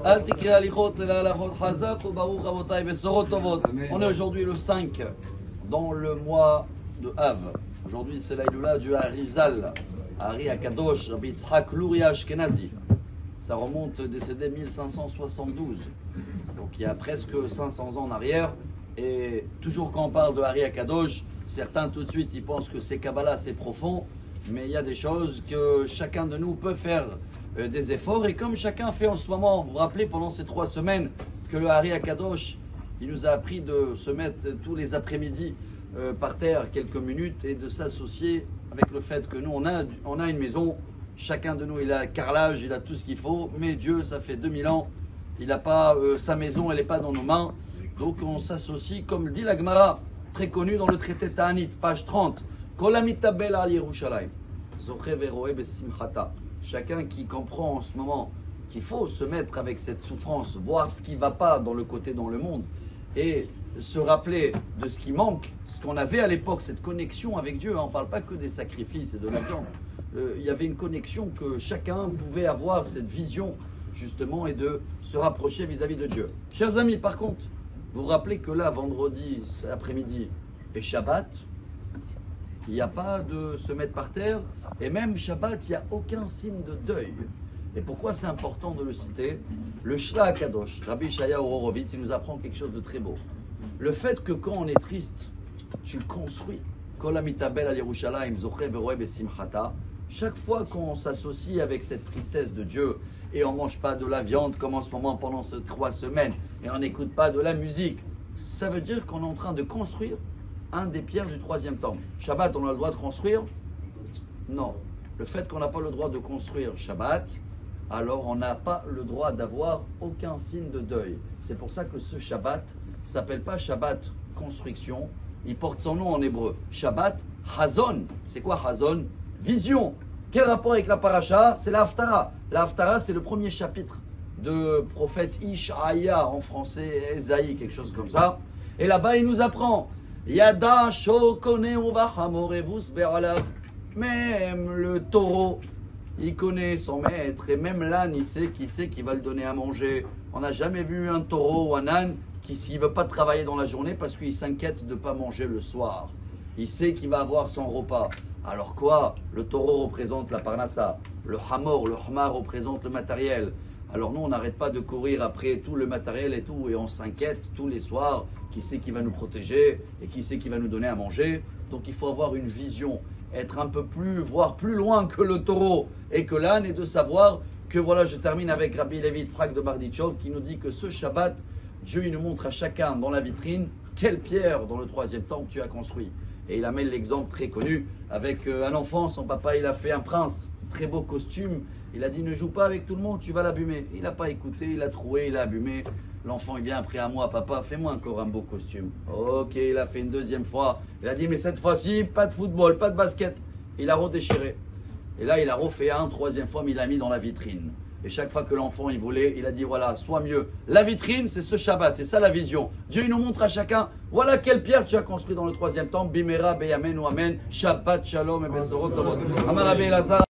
On est aujourd'hui le 5 dans le mois de Av. Aujourd'hui c'est l'Aïloula du Harizal, Hari Akadosh, Rabbi Yitzhak Luria Ashkenazi. Ça remonte décédé 1572. Donc il y a presque 500 ans en arrière. Et toujours quand on parle de Hari Akadosh, certains tout de suite ils pensent que c'est Kabbalah, c'est profond. Mais il y a des choses que chacun de nous peut faire des efforts. Et comme chacun fait en ce moment, vous vous rappelez pendant ces 3 semaines que le Hari Akadosh, il nous a appris de se mettre tous les après-midi par terre quelques minutes et de s'associer avec le fait que nous on a une maison. Chacun de nous il a carrelage, il a tout ce qu'il faut. Mais Dieu, ça fait 2000 ans, il n'a pas sa maison, elle n'est pas dans nos mains. Donc on s'associe, comme dit la Gemara, très connu dans le traité Ta'anit, page 30. Chacun qui comprend en ce moment qu'il faut se mettre avec cette souffrance, voir ce qui ne va pas dans le côté dans le monde et se rappeler de ce qui manque, ce qu'on avait à l'époque, cette connexion avec Dieu. On ne parle pas que des sacrifices et de la viande. Il y avait une connexion que chacun pouvait avoir, cette vision justement, et de se rapprocher vis-à-vis de Dieu. Chers amis, par contre, vous vous rappelez que là, vendredi après-midi et Shabbat, il n'y a pas de se mettre par terre, et même Shabbat, il n'y a aucun signe de deuil. Et pourquoi c'est important de le citer? Le Shla Kadosh, Rabbi Shaya Horowitz, il nous apprend quelque chose de très beau. Le fait que quand on est triste, tu construis. Chaque fois qu'on s'associe avec cette tristesse de Dieu, et on ne mange pas de la viande comme en ce moment pendant ces 3 semaines, et on n'écoute pas de la musique, ça veut dire qu'on est en train de construire un des pierres du 3e temple. Shabbat, on a le droit de construire? Non. Le fait qu'on n'a pas le droit de construire Shabbat, alors on n'a pas le droit d'avoir aucun signe de deuil. C'est pour ça que ce Shabbat ne s'appelle pas Shabbat construction, il porte son nom en hébreu. Shabbat Hazon. C'est quoi Hazon? Vision. Quel rapport avec la paracha? C'est la Haftara. La Haftara, c'est le premier chapitre de prophète Ishaïa, en français Esaïe, quelque chose comme ça. Et là-bas, il nous apprend Yada shokone uvahamorevus be'alav. Même le taureau, il connaît son maître. Et même l'âne, il sait qui va le donner à manger. On n'a jamais vu un taureau ou un âne qui ne veut pas travailler dans la journée parce qu'il s'inquiète de ne pas manger le soir. Il sait qu'il va avoir son repas. Alors quoi? Le taureau représente la parnassa. Le hamor, le hmar représente le matériel. Alors nous, on n'arrête pas de courir après tout le matériel et tout. Et on s'inquiète tous les soirs. Qui sait qui va nous protéger et qui sait qui va nous donner à manger. Donc il faut avoir une vision. Être un peu plus, voire plus loin que le taureau et que l'âne. Et de savoir que voilà, je termine avec Rabbi Levi Yitzhak de Barditchov qui nous dit que ce Shabbat, Dieu il nous montre à chacun dans la vitrine quelle pierre dans le 3e temple tu as construit. Et il amène l'exemple très connu avec un enfant, son papa il a fait un prince, très beau costume. Il a dit ne joue pas avec tout le monde, tu vas l'abîmer. Il n'a pas écouté, il a troué, il a abîmé. L'enfant il vient après à moi, papa fais-moi encore un beau costume. Ok, il a fait une 2e fois. Il a dit mais cette fois-ci pas de football, pas de basket. Il a redéchiré. Et là il a refait un 3e fois mais il l'a mis dans la vitrine. Et chaque fois que l'enfant il voulait, il a dit voilà, sois mieux. La vitrine, c'est ce Shabbat, c'est ça la vision. Dieu il nous montre à chacun, voilà quelle pierre tu as construit dans le 3e temple. Bimera, Beyamen ou Amen. Shabbat, Shalom et Besorot Tovot. Amar Rabbi Elazar.